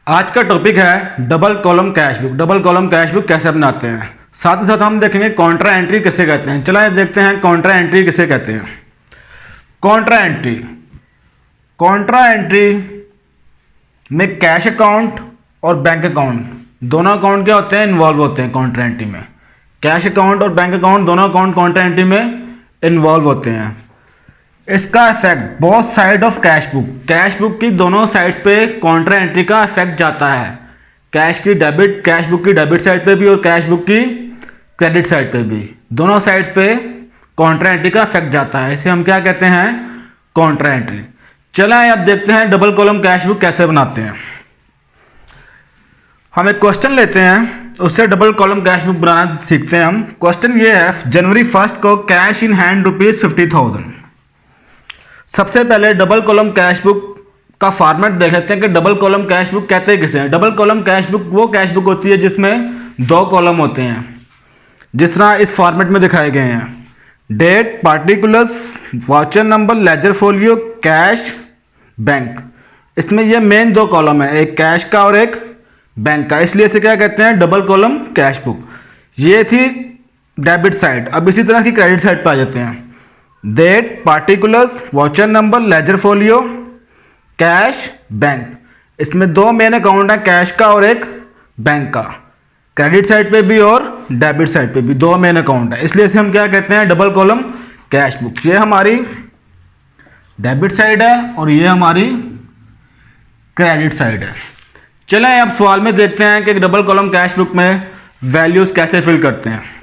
आज का टॉपिक है double column cash book. Double column cash book कैसे बनाते हैं, साथ ही साथ हम देखेंगे कॉन्ट्रा एंट्री किसे कहते हैं। चला देखते हैं कॉन्ट्रा एंट्री किसे कहते हैं। कॉन्ट्रा एंट्री में कैश अकाउंट और बैंक अकाउंट दोनों अकाउंट क्या होते हैं, इन्वॉल्व होते हैं कॉन्ट्रा एंट्री में। कैश अकाउंट और बैंक अकाउंट दोनों अकाउंट कॉन्ट्रा एंट्री में इन्वॉल्व होते हैं। इसका effect both side of cash book की दोनों साइड्स पे कॉन्ट्रा एंट्री का इफेक्ट जाता है। कैश बुक की डेबिट साइड पे भी और कैश बुक की क्रेडिट साइड पे भी, दोनों साइड्स पे कॉन्ट्रा एंट्री का इफेक्ट जाता है। इसे हम क्या कहते हैं, कॉन्ट्रा एंट्री। चला अब देखते हैं डबल कॉलम कैश बुक कैसे बनाते हैं। हम एक क्वेश्चन लेते हैं, उससे डबल कॉलम कैश बुक बनाना सीखते हैं हम। क्वेश्चन ये है, जनवरी 1 को कैश इन हैंड ₹50,000। सबसे पहले डबल कॉलम कैश बुक का फॉर्मेट देख लेते हैं कि डबल कॉलम कैश बुक कहते हैं किसे हैं। डबल कॉलम कैश बुक वो कैश बुक होती है जिसमें दो कॉलम होते हैं, जिस तरह इस फॉर्मेट में दिखाए गए हैं। Date, particulars, voucher number, ledger folio, cash, bank. इसमें ये मेन दो कॉलम है, एक कैश का और एक बैंक का, इसलिए इसे क्या कहते हैं, डबल कॉलम कैश बुक। ये थी डेबिट साइड। अब इसी तरह की क्रेडिट साइड पर आ जाते हैं। Date, particulars, voucher number, ledger folio, cash, bank. इसमें दो मेन अकाउंट है, कैश का और एक बैंक का। क्रेडिट साइड पे भी और डेबिट साइड पे भी दो मेन अकाउंट है, इसलिए इसे हम क्या कहते हैं, डबल कॉलम कैश बुक। ये हमारी डेबिट साइड है और ये हमारी क्रेडिट साइड है। चलें अब सवाल में देखते हैं कि डबल कॉलम कैश बुक में वैल्यूज कैसे फिल करते हैं।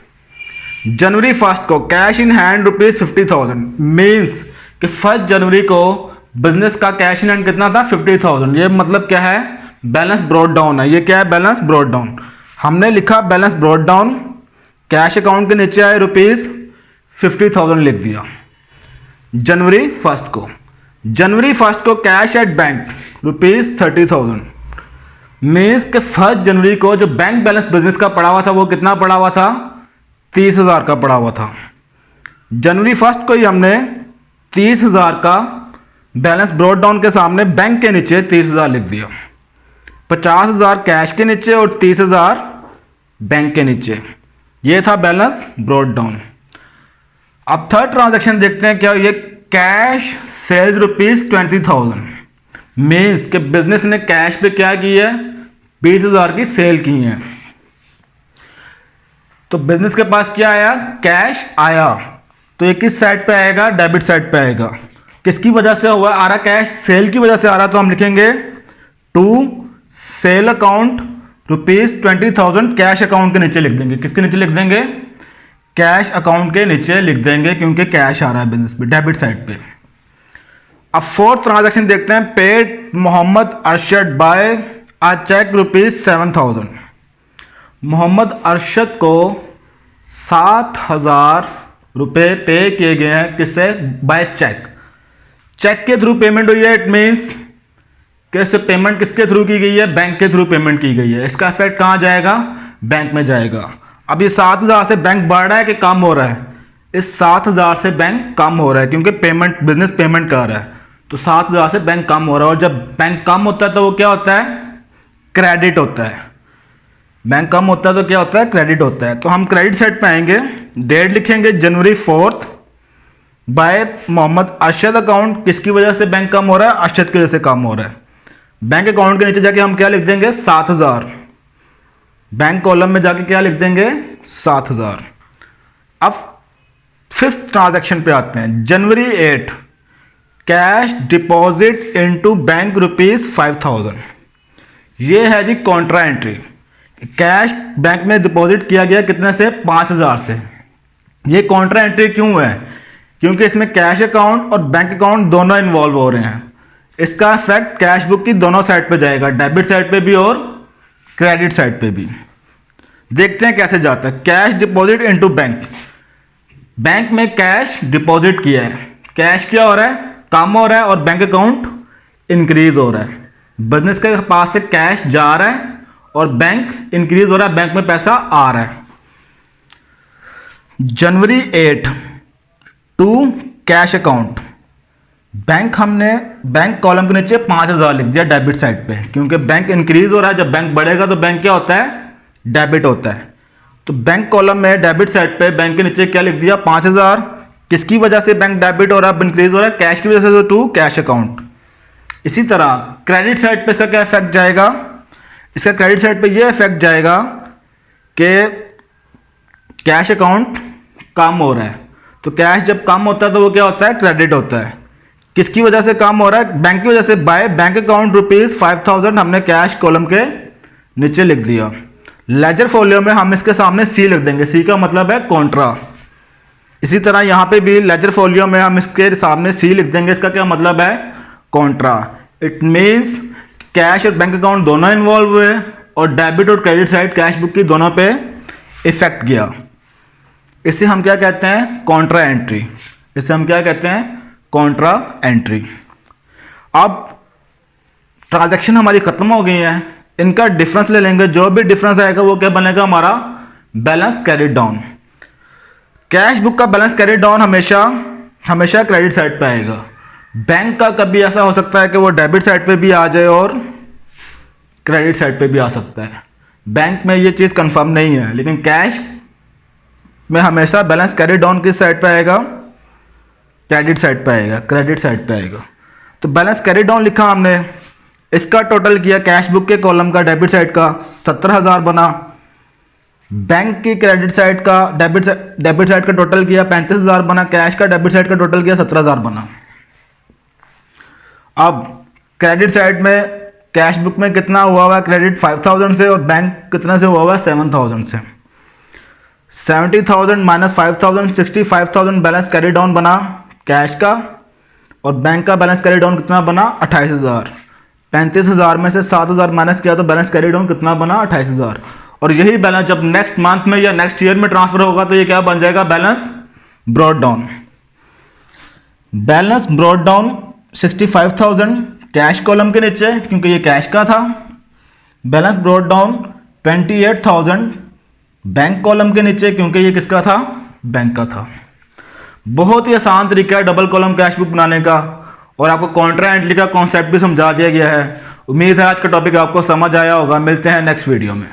जनवरी 1 को कैश इन हैंड ₹50,000 मीन्स कि 1 जनवरी को बिजनेस का कैश इन हैंड कितना था, 50,000। ये मतलब क्या है, बैलेंस ब्रॉट डाउन है। ये क्या है, बैलेंस ब्रॉट डाउन। हमने लिखा balance brought down, cash account के नीचे आए ₹50,000 लिख दिया। जनवरी 1 को कैश एट बैंक ₹30,000 मीन्स कि 1 जनवरी को जो बैंक बैलेंस बिजनेस का पड़ा हुआ था वो कितना पड़ा हुआ था, 30,000 का पड़ा हुआ था। जनवरी 1 को ही हमने 30,000 का बैलेंस ब्रॉट डाउन के सामने बैंक के नीचे 30,000 लिख दिया। 50,000 कैश के नीचे और 30,000 बैंक के नीचे। ये था बैलेंस ब्रॉट डाउन। अब थर्ड ट्रांजैक्शन देखते हैं क्या। ये कैश सेल्स ₹20,000 मीन्स कि बिजनेस ने कैश पे क्या की है, 20,000 की सेल की है। तो बिजनेस के पास क्या आया, कैश आया। तो ये किस साइड पे आएगा, डेबिट साइड पे आएगा। किसकी वजह से हुआ आ रहा, कैश सेल की वजह से आ रहा। तो हम लिखेंगे to sale account ₹20,000 cash account के नीचे लिख देंगे। किसके नीचे लिख देंगे, कैश अकाउंट के नीचे लिख देंगे, क्योंकि कैश आ रहा है बिजनेस पे, डेबिट साइड पे। अब फोर्थ ट्रांजैक्शन देखते हैं। पेड मोहम्मद अरशद बाय अ चेक ₹7,000। मोहम्मद अरशद को 7,000 रुपये पे किए गए हैं, किससे, बाय चेक। चेक के थ्रू पेमेंट हुई है। इट मीन्स कैसे पेमेंट किसके थ्रू की गई है, बैंक के थ्रू पेमेंट की गई है। इसका इफेक्ट कहाँ जाएगा, बैंक में जाएगा। अब ये 7,000 से बैंक बढ़ रहा है कि कम हो रहा है, इस 7,000 से बैंक कम हो रहा है, क्योंकि बिजनेस पेमेंट कर रहा है। तो 7,000 से बैंक कम हो रहा है, और जब बैंक कम होता है तो वो क्या होता है, क्रेडिट होता है। बैंक कम होता है तो क्या होता है, क्रेडिट होता है। तो हम क्रेडिट साइड पे आएंगे, डेट लिखेंगे जनवरी 4 बाय मोहम्मद अरशद अकाउंट। किसकी वजह से बैंक कम हो रहा है, अरशद की वजह से कम हो रहा है। बैंक अकाउंट के नीचे जाके हम क्या लिख देंगे, 7,000। बैंक कॉलम में जाके क्या लिख देंगे, 7,000। अब फिफ्थ ट्रांजैक्शन पे आते हैं। जनवरी 8 कैश डिपॉजिट इनटू बैंक ₹5,000। ये है जी कॉन्ट्रा एंट्री। कैश बैंक में डिपॉजिट किया गया कितने से, 5,000 से। ये कॉन्ट्रा एंट्री क्यों है, क्योंकि इसमें कैश अकाउंट और बैंक अकाउंट दोनों इन्वॉल्व हो रहे हैं। इसका इफेक्ट कैश बुक की दोनों साइड पे जाएगा, डेबिट साइड पे भी और क्रेडिट साइड पे भी। देखते हैं कैसे जाता है। Cash deposit into bank, bank में कैश डिपॉजिट किया है, कैश क्या हो रहा है, कम हो रहा है, और बैंक अकाउंट इंक्रीज हो रहा है। बिजनेस के पास से कैश जा रहा है और बैंक इंक्रीज हो रहा है, बैंक में पैसा आ रहा है। जनवरी 8 to cash account, bank column के नीचे 5000 लिख दिया डेबिट साइड पे, क्योंकि बैंक इंक्रीज हो रहा है। जब बैंक बढ़ेगा तो बैंक क्या होता है, डेबिट होता है। तो बैंक कॉलम में डेबिट साइड पे बैंक के नीचे क्या लिख दिया, 5000। किसकी वजह से बैंक डेबिट हो रहा है, इंक्रीज हो रहा है, कैश की वजह से, तो टू कैश अकाउंट। इसी तरह क्रेडिट साइड पे इसका क्या इफेक्ट जाएगा, इसका क्रेडिट साइड पे ये इफेक्ट जाएगा कि कैश अकाउंट कम हो रहा है। तो कैश जब कम होता है तो वो क्या होता है, क्रेडिट होता है। किसकी वजह से कम हो रहा है, बैंक की वजह से। बाय बैंक अकाउंट ₹5000 हमने कैश कॉलम के नीचे लिख दिया। लेजर फोलियो में हम इसके सामने सी लिख देंगे, सी का मतलब है कॉन्ट्रा। इसी तरह यहाँ पे भी लेजर फोलियो में हम इसके सामने सी लिख देंगे, इसका क्या मतलब है, कॉन्ट्रा। इट मीन्स कैश और बैंक अकाउंट दोनों इन्वॉल्व हुए और डेबिट और क्रेडिट साइड कैश बुक की दोनों पे इफेक्ट गया। इसे हम क्या कहते हैं, कॉन्ट्रा एंट्री। इसे हम क्या कहते हैं, कॉन्ट्रा एंट्री। अब ट्रांजैक्शन हमारी खत्म हो गई है, इनका डिफरेंस ले लेंगे। जो भी डिफरेंस आएगा वो क्या बनेगा, हमारा balance carry down. Cash book का बैलेंस कैरी डाउन हमेशा क्रेडिट साइड पे आएगा। बैंक का कभी ऐसा हो सकता है कि वो डेबिट साइड पे भी आ जाए और क्रेडिट साइड पे भी आ सकता है। बैंक में ये चीज़ कंफर्म नहीं है, लेकिन कैश में हमेशा बैलेंस कैरी डाउन किस साइड पे आएगा, क्रेडिट साइड पे आएगा, क्रेडिट साइड पे आएगा। तो बैलेंस कैरी डाउन लिखा हमने, इसका टोटल किया कैश बुक के कॉलम का डेबिट साइड का 17000 बना, बैंक की क्रेडिट साइड का डेबिट साइड का टोटल किया 35000 बना, कैश का डेबिट साइड का टोटल किया 17000 बना। अब क्रेडिट साइड में कैश बुक में कितना हुआ है क्रेडिट, 5000 से, और बैंक कितना से हुआ है, 7000 से। 70,000 माइनस 5000, 65,000 बैलेंस कैरी डाउन बना कैश का, और बैंक का बैलेंस कैरी डाउन कितना बना, 28,000। 35,000 में से 7,000 माइनस किया तो बैलेंस कैरी डाउन कितना बना, 28,000। और यही बैलेंस जब नेक्स्ट मंथ में या नेक्स्ट ईयर में ट्रांसफर होगा तो ये क्या बन जाएगा, balance brought down. Balance brought down 65,000 cash column के नीचे, क्योंकि ये कैश का था। Balance brought down 28,000 bank column के नीचे, क्योंकि ये किसका था, बैंक का था। बहुत ही आसान तरीका है डबल कॉलम कैश बुक बनाने का, और आपको कॉन्ट्रा एंट्री का कॉन्सेप्ट भी समझा दिया गया है। उम्मीद है आज का टॉपिक आपको समझ आया होगा। मिलते हैं नेक्स्ट वीडियो में।